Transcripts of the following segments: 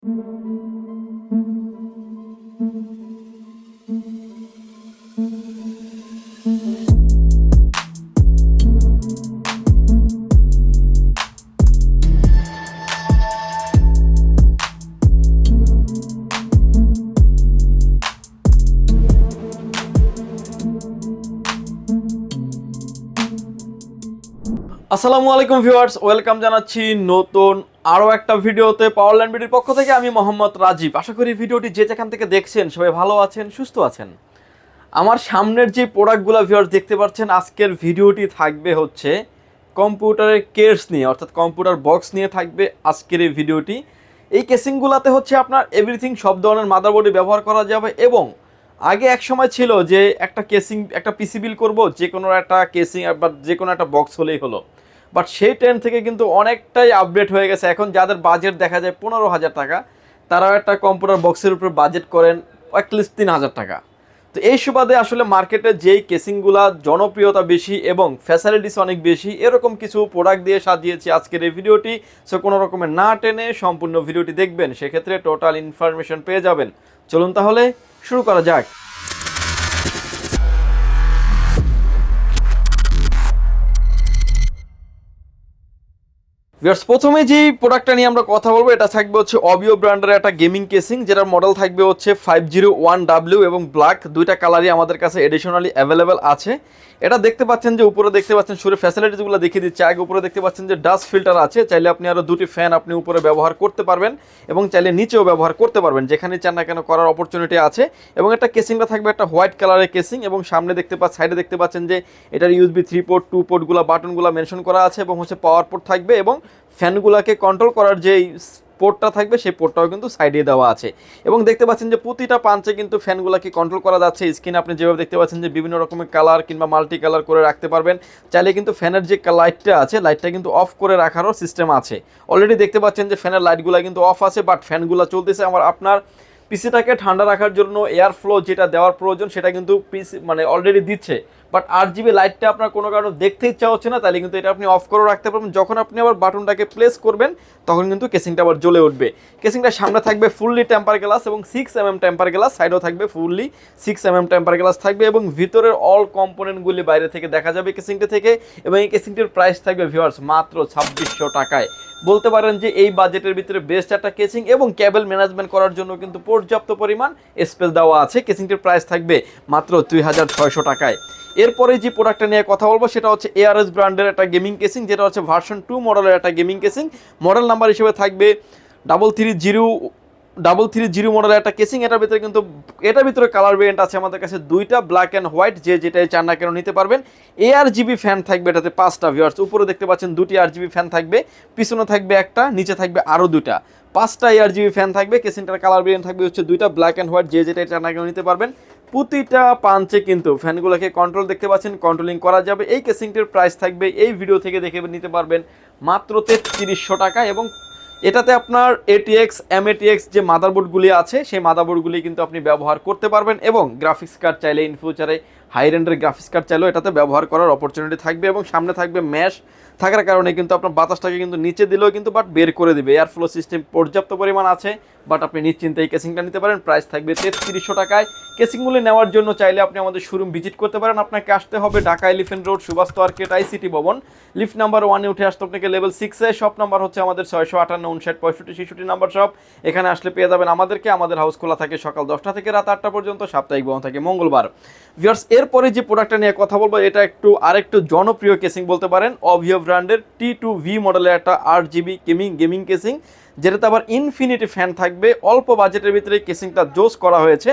আসসালামু আলাইকুম viewers, welcome জানাচ্ছি নতুন আরও একটা ভিডিওতে। পাওয়ারল্যান্ড বিডির পক্ষ থেকে আমি মোহাম্মদ রাজীব। আশা করি ভিডিওটি যে যেখান থেকে দেখছেন সবাই ভালো আছেন, সুস্থ আছেন। আমার সামনের যে প্রোডাক্টগুলো ভিউয়ার্স দেখতে পাচ্ছেন, আজকের ভিডিওটি থাকবে হচ্ছে কম্পিউটারের কেস নিয়ে, অর্থাৎ কম্পিউটার বক্স নিয়ে থাকবে আজকের এই ভিডিওটি। এই কেসিংগুলোতে হচ্ছে আপনার এভরিথিং, সব ধরনের মাদারবোর্ডে ব্যবহার করা যাবে। এবং আগে এক সময় ছিল যে একটা কেসিং, একটা পিসি বিল করবো, যে কোনো একটা কেসিং বা যে কোনো একটা বক্স হলেই হলো। বাট সেই ট্রেন্ড থেকে কিন্তু অনেকটাই আপডেট হয়ে গেছে। এখন যাদের বাজেট দেখা যায় 15,000 টাকা, তারাও একটা কম্পিউটার বক্সের উপর বাজেট করেন অ্যাটলিস্ট 3,000 টাকা। তো এই সুবাদে আসলে মার্কেটে যেই কেসিংগুলা জনপ্রিয়তা বেশি এবং ফ্যাসিলিটিস অনেক বেশি, এরকম কিছু প্রোডাক্ট দিয়ে সাজিয়েছি আজকের এই ভিডিওটি। সো কোনো রকমের না টেনে সম্পূর্ণ ভিডিওটি দেখবেন, সেক্ষেত্রে টোটাল ইনফরমেশন পেয়ে যাবেন। চলুন তাহলে শুরু করা যাক। প্রথমে যে প্রোডাক্টটা নিয়ে আমরা কথা বলবো, এটা থাকবে হচ্ছে অবিও ব্র্যান্ডের একটা গেমিং কেসিং, যেটার মডেল থাকবে হচ্ছে 501W এবং ব্ল্যাক, দুইটা কালারই আমাদের কাছে এডিশনালি অ্যাভেলেবেল আছে। এটা দেখতে পাচ্ছেন যে উপরে দেখতে পাচ্ছেন, সুরে ফ্যাসিলিটিসগুলো দেখিয়ে দিচ্ছে। আগে উপরে দেখতে পাচ্ছেন যে ডাস্ট ফিল্টার আছে, চাইলে আপনি আরও দুটি ফ্যান আপনি উপরে ব্যবহার করতে পারবেন এবং চাইলে নিচেও ব্যবহার করতে পারবেন, যেখানে চান না কেন করার অপরচুনিটি আছে। এবং একটা কেসিংটা থাকবে একটা হোয়াইট কালারের কেসিং, এবং সামনে সাইডে দেখতে পাচ্ছেন যে এটার USB 3 পোর্ট 2 পোর্টগুলো বাটনগুলো মেনশন করা আছে, এবং হচ্ছে পাওয়ার পোর্ট থাকবে, এবং ফ্যানগুলোকে কন্ট্রোল করার যে পোর্টটা থাকবে সেই পোর্টটাও কিন্তু সাইডে দেওয়া আছে। এবং দেখতে পাচ্ছেন যে প্রতিটা পাঞ্চে কিন্তু ফ্যানগুলোকে কন্ট্রোল করা যাচ্ছে। স্ক্রিনে আপনি যেভাবে দেখতে পাচ্ছেন যে বিভিন্ন রকমের কালার কিংবা মাল্টি কালার করে রাখতে পারবেন। চাইলে কিন্তু ফ্যানের যে লাইটটা আছে, লাইটটা কিন্তু অফ করে রাখারও সিস্টেম আছে। অলরেডি দেখতে পাচ্ছেন যে ফ্যানের লাইটগুলো কিন্তু অফ আছে, বাট ফ্যানগুলো চলতেছে। আপনার পিসিটাকে ঠান্ডা রাখার জন্য এয়ার ফ্লো যেটা দেওয়ার প্রয়োজন, সেটা কিন্তু পিসি অলরেডি দিচ্ছে। বাট RGB লাইটটা আপনার কোনো কারণে দেখতে ইচ্ছা হচ্ছে না, তাহলে কিন্তু এটা আপনি অফ করে রাখতে পারবেন। যখন আপনি আবার বাটনটাকে প্লেস করবেন, তখন কিন্তু কেসিংটা আবার জ্বলে উঠবে। কেসিংটার সামনে থাকবে ফুললি টেম্পার গ্লাস এবং 6mm টেম্পার গ্লাস, সাইডেও থাকবে ফুললি 6mm টেম্পার গ্লাস থাকবে, এবং ভিতরের অল কম্পোনেন্টগুলি বাইরে থেকে দেখা যাবে কেসিংটা থেকে। এবং এই কেসিংটির প্রাইস থাকবে ভিউয়ার্স মাত্র 2600 টাকায়। বলতে পারেন যে এই বাজেটের ভিতরে বেস্ট একটা কেসিং, এবং কেবল ম্যানেজমেন্ট করার জন্য কিন্তু পর্যাপ্ত পরিমাণ স্পেস দেওয়া আছে। কেসিংটির প্রাইস থাকবে মাত্র 2600 টাকায়। এরপরে যে প্রোডাক্টটা নিয়ে কথা বলবো, সেটা হচ্ছে ARS ব্র্যান্ডের একটা গেমিং কেসিং, যেটা হচ্ছে ভার্সন 2 মডেলের একটা গেমিং কেসিং। মডেল নাম্বার হিসেবে থাকবে 330 মডেলের একটা কেসিং। এটার ভিতরে কালার ভেরিয়েন্ট আছে আমাদের কাছে দুইটা, ব্ল্যাক অ্যান্ড হোয়াইট, যে যেটাই চান না কেন নিতে পারবেন। ARGB ফ্যান থাকবে এটাতে 5টা ভিউয়ার্স। উপরে দেখতে পাচ্ছেন দুটি RGB ফ্যান থাকবে, পিছনে থাকবে একটা, নিচে থাকবে আরও দুটা, 5টা ARGB ফ্যান থাকবে। কেসিংটার কালার ভেরিয়েন্ট থাকবে হচ্ছে দুইটা, ব্ল্যাক অ্যান্ড হোয়াইট, যে যেটাই চান না কেন নিতে পারবেন। প্রতিটা পাঞ্চে কিন্তু ফ্যানগুলোকে কন্ট্রোল দেখতে পাচ্ছেন, কন্ট্রোলিং করা যাবে। এই কেসিংটির প্রাইস থাকবে, এই ভিডিও থেকে দেখে নিতে পারবেন, মাত্র 3300 টাকা। এবং এটাতে আপনার ATX MATX যে মাদারবোর্ডগুলি আছে, সেই মাদারবোর্ডগুলি কিন্তু আপনি ব্যবহার করতে পারবেন, এবং গ্রাফিক্স কার্ড চাইলে ইন ফিউচারে হাই রেন্ডের গ্রাফিক্স কার্ড চাইলেও এটাতে ব্যবহার করার অপরচুনিটি থাকবে। এবং সামনে থাকবে ম্যাশ থাকার কারণে কিন্তু আপনার বাতাসটাকে কিন্তু নিচে দিলেও কিন্তু বাট বের করে দেবে। এয়ার ফ্লো সিস্টেম পর্যাপ্ত পরিমাণ আছে, বাট আপনি নিশ্চিন্তে এই কেসিংটা নিতে পারেন। প্রাইস থাকবে 3300 টাকায়। কেসিংগুলি নেওয়ার জন্য চাইলে আপনি আমাদের শোরুম ভিজিট করতে পারেন। আপনাকে আসতে হবে Dhaka Elephant Road, Subhash Market, ICT ভবন, লিফট নাম্বার 1-এ উঠে আসতে আপনাকে লেভেল 6-এ। শপ নাম্বার হচ্ছে আমাদের 658-59-65-66 নাম্বার শপ। এখানে আসলে পেয়ে যাবেন আমাদেরকে। আমাদের হাউস খোলা থাকে সকাল 10টা থেকে রাত 8টা পর্যন্ত, সাপ্তাহিক বন্ধ থাকে মঙ্গলবার। ভিউয়ার্স, এরপরে যে প্রোডাক্টটা নিয়ে কথা বলবো, এটা আরেকটু জনপ্রিয় কেসিং বলতে পারেন। অভিও ব্র্যান্ডের T2V মডেলের একটা RGB গেমিং কেসিং, যেটাতে আবার ইনফিনিটি ফ্যান থাকবে। অল্প বাজেটের ভিতরে কেসিংটা জোস করা হয়েছে।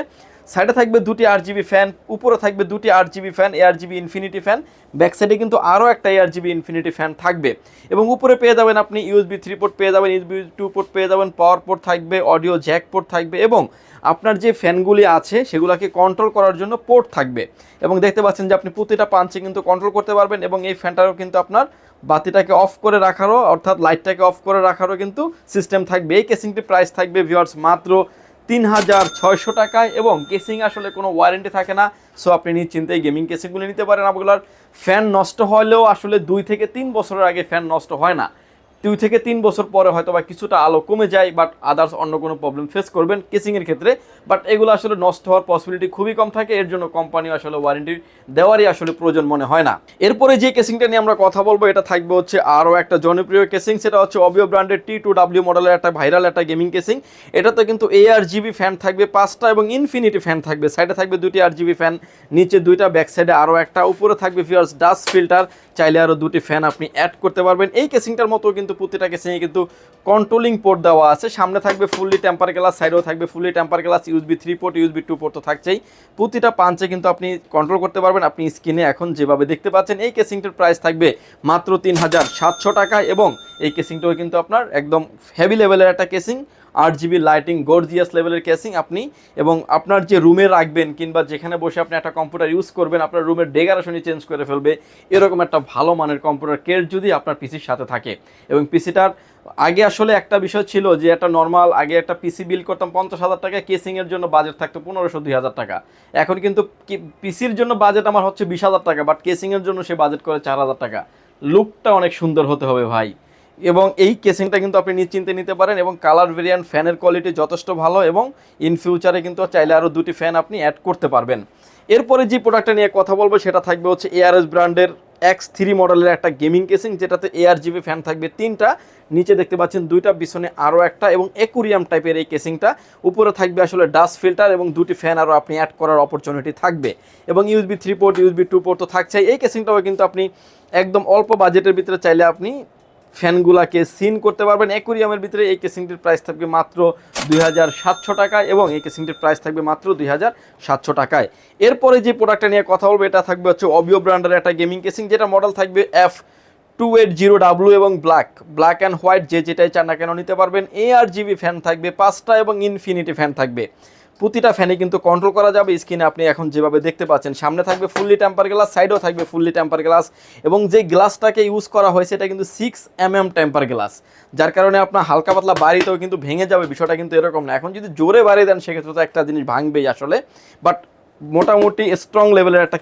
সাইডে থাকবে দুটি RGB ফ্যান, উপরে থাকবে দুটি RGB fan, ARGB infinity fan. Back সাইডে কিন্তু আরও একটা ARGB ইনফিনিটি ফ্যান থাকবে। এবং উপরে পেয়ে যাবেন আপনি USB 3 পোর্ট পেয়ে যাবেন, USB 2 পোর্ট পেয়ে যাবেন, পাওয়ার পোর্ট থাকবে, অডিও জ্যাক পোর্ট থাকবে, এবং আপনার যে ফ্যানগুলি আছে সেগুলোকে কন্ট্রোল করার জন্য পোর্ট থাকবে। এবং দেখতে পাচ্ছেন যে আপনি প্রতিটা পাঞ্চে কিন্তু কন্ট্রোল করতে পারবেন। এবং এই ফ্যানটারও কিন্তু আপনার বাতিটাকে অফ করে রাখারও, অর্থাৎ লাইটটাকে অফ করে রাখারও কিন্তু সিস্টেম থাকবে। এই কেসিংটির প্রাইস থাকবে ভিউয়ার্স মাত্র 3600 টাকায়। এবং কেসিং আসলে কোনো ওয়ারেন্টি থাকে না, সো আপনি নিশ্চিন্তে গেমিং কেসিংগুলো নিতে পারেন। আপনার ফ্যান নষ্ট হলেও আসলে 2 থেকে 3 বছরের আগে ফ্যান নষ্ট হয় না। 2 থেকে 3 বছর পরে হয়তো বা কিছুটা আলো কমে যায়, বাট আদার্স অন্য কোনো প্রবলেম ফেস করবেন কেসিংয়ের ক্ষেত্রে। বাট এগুলো আসলে নষ্ট হওয়ার পসিবিলিটি খুবই কম থাকে, এর জন্য কোম্পানি আসলে ওয়ারেন্টি দেওয়ারই আসলে প্রয়োজন মনে হয় না। এরপরে যে কেসিংটা নিয়ে আমরা কথা বলবো এটা থাকবে হচ্ছে আরও একটা জনপ্রিয় কেসিং, সেটা হচ্ছে অবিও ব্র্যান্ডের T2W মডেলের একটা ভাইরাল একটা গেমিং কেসিং। এটাতে কিন্তু ARGB ফ্যান থাকবে 5টা এবং ইনফিনিটি ফ্যান থাকবে। সাইডে থাকবে 2টি RGB ফ্যান, নিচে 2টা, ব্যাক সাইডে আরও একটা, উপরে থাকবে ভিউয়ার্স ডাস্ট ফিল্টার, চাইলে আরও 2টি ফ্যান আপনি অ্যাড করতে পারবেন। এই কেসিংটার মতো কিন্তু প্রতিটা কেসিংয়ে কিন্তু কন্ট্রোলিং পোর্ট দেওয়া আছে। সামনে থাকবে ফুললি টেম্পার গ্লাস, সাইডেও থাকবে fully temper glass, USB 3 port, USB 2 port তো থাকছেই। প্রতিটা পাঞ্চে কিন্তু আপনি কন্ট্রোল করতে পারবেন। আপনি স্ক্রিনে এখন যেভাবে দেখতে পাচ্ছেন এই কেসিংটার প্রাইস থাকবে মাত্র 3700 টাকা, এবং এই কেসিংটাও কিন্তু আপনার একদম হেভি লেভেলের একটা কেসিং, 8GB লাইটিং গর্জিয়াস লেভেলের কেসিং আপনি, এবং আপনার যে রুমে রাখবেন কিংবা যেখানে বসে আপনি একটা কম্পিউটার ইউজ করবেন, আপনার রুমের ডেকোরেশনই চেঞ্জ করে ফেলবে এরকম একটা ভালো মানের কম্পিউটার কেস যদি আপনার পিসির সাথে থাকে। এবং পিসিটার আগে আসলে একটা বিষয় ছিল যে একটা নর্মাল আগে একটা পিসি বিল করতাম 50,000 টাকা, কেসিংয়ের জন্য বাজেট থাকতো 1500-2000 টাকা। এখন কিন্তু পিসির জন্য বাজেট আমার হচ্ছে 20,000 টাকা, বাট কেসিংয়ের জন্য সে বাজেট করে 4000 টাকা। লুকটা অনেক সুন্দর হতে হবে ভাই, এবং এই কেসিংটা কিন্তু আপনি নিশ্চিন্তে নিতে পারেন, এবং কালার ভেরিয়েন্ট ফ্যানের কোয়ালিটি যথেষ্ট ভালো, এবং ইন ফিউচারে কিন্তু চাইলে আরও 2টি ফ্যান আপনি অ্যাড করতে পারবেন। এরপরে যে প্রোডাক্টটা নিয়ে কথা বলবো সেটা থাকবে হচ্ছে ARS ব্র্যান্ডের X3 মডেলের একটা গেমিং কেসিং, যেটাতে ARGB ফ্যান থাকবে 3টা, নিচে দেখতে পাচ্ছেন 2টা, পিছনে আরও একটা, এবং অ্যাকুরিয়াম টাইপের এই কেসিংটা। উপরে থাকবে আসলে ডাস্ট ফিল্টার এবং 2টি ফ্যান আরও আপনি অ্যাড করার অপরচুনিটি থাকবে, এবং USB 3 পোর্ট, USB 2 পোর্ট তো থাকছেই। এই কেসিংটাও কিন্তু আপনি একদম অল্প বাজেটের ভিতরে চাইলে আপনি ফ্যানগুলাকে সিন করতে পারবেন। অ্যাকুরিয়ামের ভিতরে এই কেসিংটির প্রাইস থাকবে মাত্র 2700 টাকায়, এবং এই কেসিংটির প্রাইস থাকবে মাত্র 2700 টাকায়। এরপরে যে প্রোডাক্টটা নিয়ে কথা বলবো এটা থাকবে হচ্ছে অবিও ব্র্যান্ডের একটা গেমিং কেসিং, যেটা মডেল থাকবে F280W এবং ব্ল্যাক অ্যান্ড হোয়াইট, যে যেটাই চান না কেন নিতে পারবেন। ARGB ফ্যান থাকবে 5টা এবং ইনফিনিটি ফ্যান থাকবে। প্রতিটা ফ্যানে কিন্তু কন্ট্রোল করা যাবে। স্ক্রিনে আপনি এখন যেভাবে দেখতে পাচ্ছেন, সামনে থাকবে ফুললি টেম্পার গ্লাস, সাইডেও থাকবে ফুললি টেম্পার গ্লাস, এবং যে গ্লাসটাকে ইউজ করা হয়েছে এটা কিন্তু 6mm টেম্পার গ্লাস, যার কারণে আপনার হালকা পাতলা বাড়িতেও কিন্তু ভেঙে যাবে। বিষয়টা কিন্তু এরকম না, এখন যদি জোরে বাড়ি দেন সেক্ষেত্রে তো একটা জিনিস ভাঙবেই আসলে, বাট মোটামুটি স্ট্রং লেভেলের একটা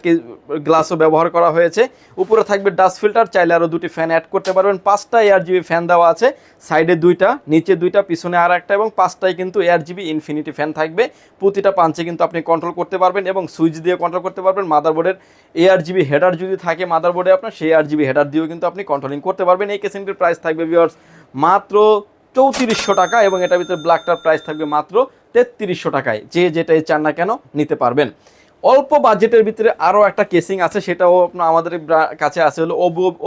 গ্লাসও ব্যবহার করা হয়েছে। উপরে থাকবে ডাস্ট ফিল্টার, চাইলে আরও 2টি ফ্যান অ্যাড করতে পারবেন। 5টা ARGB ফ্যান দেওয়া আছে, সাইডে 2টা, নিচে 2টা, পিছনে আর একটা, এবং 5টাই কিন্তু ARGB ইনফিনিটি ফ্যান থাকবে। প্রতিটা পাঞ্চে কিন্তু আপনি কন্ট্রোল করতে পারবেন, এবং সুইচ দিয়ে কন্ট্রোল করতে পারবেন। মাদারবোর্ডের ARGB হেডার যদি থাকে মাদারবোর্ডে আপনার, সেই ARGB হেডার দিয়েও কিন্তু আপনি কন্ট্রোলিং করতে পারবেন। এই কেসিংটির প্রাইস থাকবে ভিউয়ার্স মাত্র 3400 টাকা, এবং এটার ভিতরে ব্ল্যাকটার প্রাইস থাকবে মাত্র 3300 টাকায়। যে যেটাই চান না কেন নিতে পারবেন। অল্প বাজেটের ভিতরে আরও একটা কেসিং আছে, সেটাও আপনার আমাদের কাছে আছে, হলো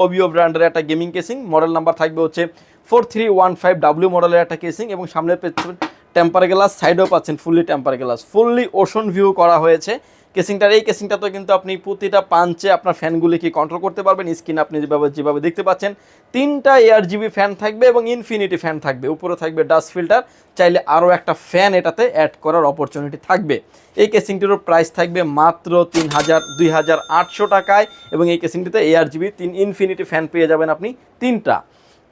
অবিও ব্র্যান্ডের একটা গেমিং কেসিং। মডেল নাম্বার থাকবে হচ্ছে 4315W মডেলের একটা কেসিং, এবং সামনে পেছনে টেম্পার গ্লাস, সাইডেও পাচ্ছেন fully temper glass, fully ocean view করা হয়েছে কেসিংটার। এই কেসিংটাতে কিন্তু আপনি প্রতিটা পাঞ্চে আপনার ফ্যানগুলিকে কন্ট্রোল করতে পারবেন। স্ক্রিন আপনি যেভাবে দেখতে পাচ্ছেন 3টা ARGB ফ্যান থাকবে এবং ইনফিনিটি ফ্যান থাকবে। উপরে থাকবে ডাস্ট ফিল্টার, চাইলে আরও একটা ফ্যান এটাতে অ্যাড করার অপরচুনিটি থাকবে। এই কেসিংটিরও প্রাইস থাকবে মাত্র 2800 টাকায়, এবং এই কেসিংটিতে ARGB 3 ইনফিনিটি ফ্যান পেয়ে যাবেন আপনি 3টা।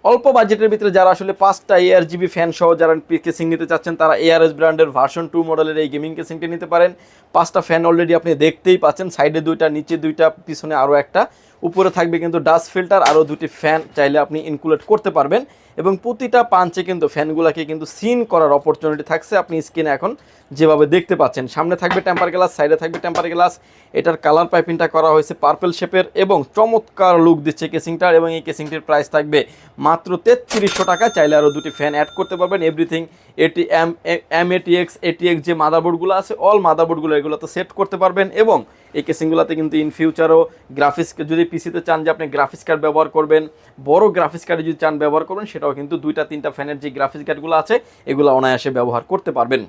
অল্প বাজেটের ভিতরে যারা আসলে 5টা ARGB ফ্যান সহ যারা কেসিং নিতে চাচ্ছেন, তারা ARS ব্র্যান্ডের ভার্সন 2 মডেলের এই গেমিং কেসিংটি নিতে পারেন। 5টা ফ্যান অলরেডি আপনি দেখতেই পাচ্ছেন, সাইডে 2টা, নিচে 2টা, পিছনে আরও একটা। উপরে থাকবে কিন্তু ডাস্ট ফিল্টার, আরও 2টি ফ্যান চাইলে আপনি ইনক্লুড করতে পারবেন, এবং প্রতিটা পাঞ্চে কিন্তু ফ্যানগুলোকে কিন্তু সিন করার অপরচুনিটি থাকছে। আপনি স্ক্রিনে এখন যেভাবে দেখতে পাচ্ছেন, সামনে থাকবে টেম্পার গ্লাস, সাইডে থাকবে টেম্পার গ্লাস। এটার কালার পাইপিংটা করা হয়েছে পার্পল শেপের, এবং চমৎকার লুক দিচ্ছে কেসিংটার, এবং এই কেসিংটির প্রাইস থাকবে মাত্র 3300 টাকা। চাইলে আরও 2টি ফ্যান অ্যাড করতে পারবেন। এভরিথিং ATX যে মাদারবোর্ডগুলো আছে, অল মাদারবোর্ডগুলো এগুলোতে সেট করতে পারবেন, এবং এই কেসিংগুলোতে কিন্তু ইন ফিউচারও গ্রাফিক্স যদি পিসিতে চান যে আপনি গ্রাফিক্স কার্ড ব্যবহার করবেন, বড় গ্রাফিক্স কার্ডে যদি চান ব্যবহার করবেন, সেটাও কিন্তু 2টা-3টা ফ্যানের যে গ্রাফিক্স কার্ডগুলো আছে এগুলো অনায়াসে ব্যবহার করতে পারবেন।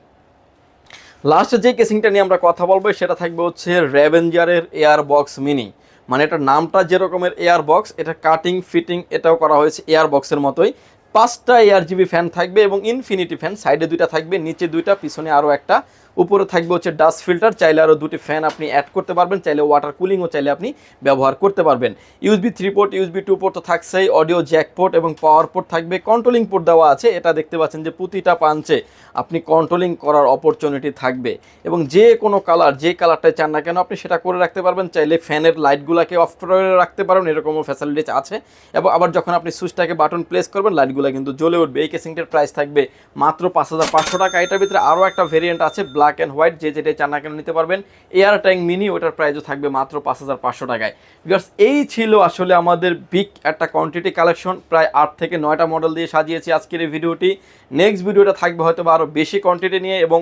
লাস্টে যে কেসিংটা নিয়ে আমরা কথা বলবো সেটা থাকবে হচ্ছে র্যাভেঞ্জারের এয়ার বক্স মিনি। মানে এটার নামটা যেরকমের এয়ার বক্স, এটা কাটিং ফিটিং এটাও করা হয়েছে এয়ার বক্সের মতোই। 5টা ARGB ফ্যান থাকবে এবং ইনফিনিটি ফ্যান, সাইডে 2টা থাকবে, নিচে 2টা, পিছনে আরও একটা। উপরে থাকবে হচ্ছে ডাস্ট ফিল্টার, চাইলে আরও দুটি ফ্যান আপনি অ্যাড করতে পারবেন, চাইলে ওয়াটার কুলিংও চাইলে আপনি ব্যবহার করতে পারবেন। ইউএসবি 3 পোর্ট, ইউএসবি 2 পোর্ট তো থাকছেই, অডিও জ্যাক পোর্ট এবং পাওয়ার পোর্ট থাকবে, কন্ট্রোলিং পোর্ট দেওয়া আছে। এটা দেখতে পাচ্ছেন যে প্রতিটা পাঞ্চে আপনি কন্ট্রোলিং করার অপরচুনিটি থাকবে এবং যে কোনো কালার, যে কালারটাই চান না কেন আপনি সেটা করে রাখতে পারবেন। চাইলে ফ্যানের লাইটগুলোকে অফ করে রাখতে পারবেন, এরকমও ফ্যাসিলিটিস আছে। এবং আবার যখন আপনি সুইচটাকে বাটন প্লেস করবেন লাইটগুলো কিন্তু জ্বলে উঠবে। এই কেসিংটার প্রাইস থাকবে মাত্র 5500 টাকা। এটার ভিতরে আরও একটা ভেরিয়েন্ট আছে ব্ল্যাক অ্যান্ড হোয়াইট, যে যেটাই চান না কেন নিতে পারবেন। এয়ার ট্যাঙ্ক মিনি, ওটার প্রাইসও থাকবে মাত্র 5500 টাকায়। বিকজ এই ছিল আসলে আমাদের বিগ একটা কোয়ান্টিটি কালেকশন, প্রায় 8 থেকে 9টা মডেল দিয়ে সাজিয়েছি আজকের এই ভিডিওটি। নেক্সট ভিডিওটা থাকবে হয়তো বা আরও বেশি কোয়ান্টিটি নিয়ে এবং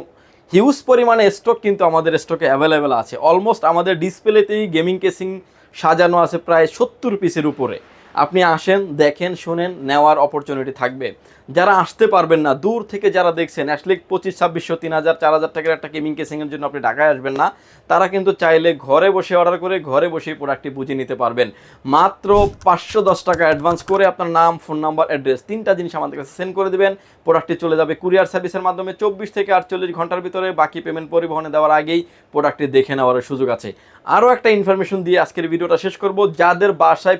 হিউজ পরিমাণে স্টক কিন্তু আমাদের স্টকে অ্যাভেলেবেল আছে। অলমোস্ট আমাদের ডিসপ্লেতেই গেমিং কেসিং সাজানো আছে প্রায় 70 পিসের উপরে। আপনি আসেন, দেখেন, শুনেন, নেওয়ার অপরচুনিটি থাকবে। যারা আসতে পারবেন না, দূর থেকে যারা দেখছেন, আসলে 2500, 2600, 3000, 4000 টাকার একটা গেমিং কেসিংয়ের জন্য আপনি ঢাকায় আসবেন না, তারা কিন্তু চাইলে ঘরে বসে অর্ডার করে ঘরে বসেই প্রোডাক্টটি বুঝে নিতে পারবেন। মাত্র 510 টাকা অ্যাডভান্স করে আপনার নাম, ফোন নাম্বার, অ্যাড্রেস 3টা জিনিস আমাদের কাছে সেন্ড করে দেবেন। প্রোডাক্টটি চলে যাবে কুরিয়ার সার্ভিসের মাধ্যমে 24 থেকে 48 ঘন্টার ভিতরে। বাকি পেমেন্ট পরিবহনে দেওয়ার আগেই প্রোডাক্টটি দেখে নেওয়ার সুযোগ আছে। আরও একটা ইনফরমেশন দিয়ে আজকের ভিডিওটা শেষ করব। যাদের বাসায়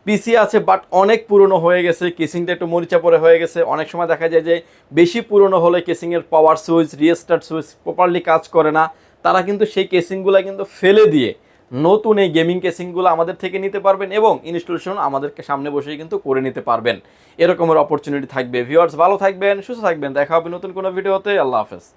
পিসি আছে বাট অনেক পুরনো হয়ে গেছে, কেসিংটা একটু মরিচা পরে হয়ে গেছে, অনেক সময় দেখা যায় যে বেশি পুরনো হলে কেসিংয়ের power switch, restart switch properly কাজ করে না, তারা কিন্তু সেই কেসিংগুলো কিন্তু ফেলে দিয়ে নতুন এই গেমিং কেসিংগুলো আমাদের থেকে নিতে পারবেন এবং ইনস্টলেশন আমাদেরকে সামনে বসেই কিন্তু করে নিতে পারবেন। এরকমের অপরচুনিটি থাকবে। ভিউয়ার্স, ভালো থাকবেন, সুস্থ থাকবেন, দেখা হবে নতুন কোনো ভিডিওতে। আল্লাহ হাফেজ।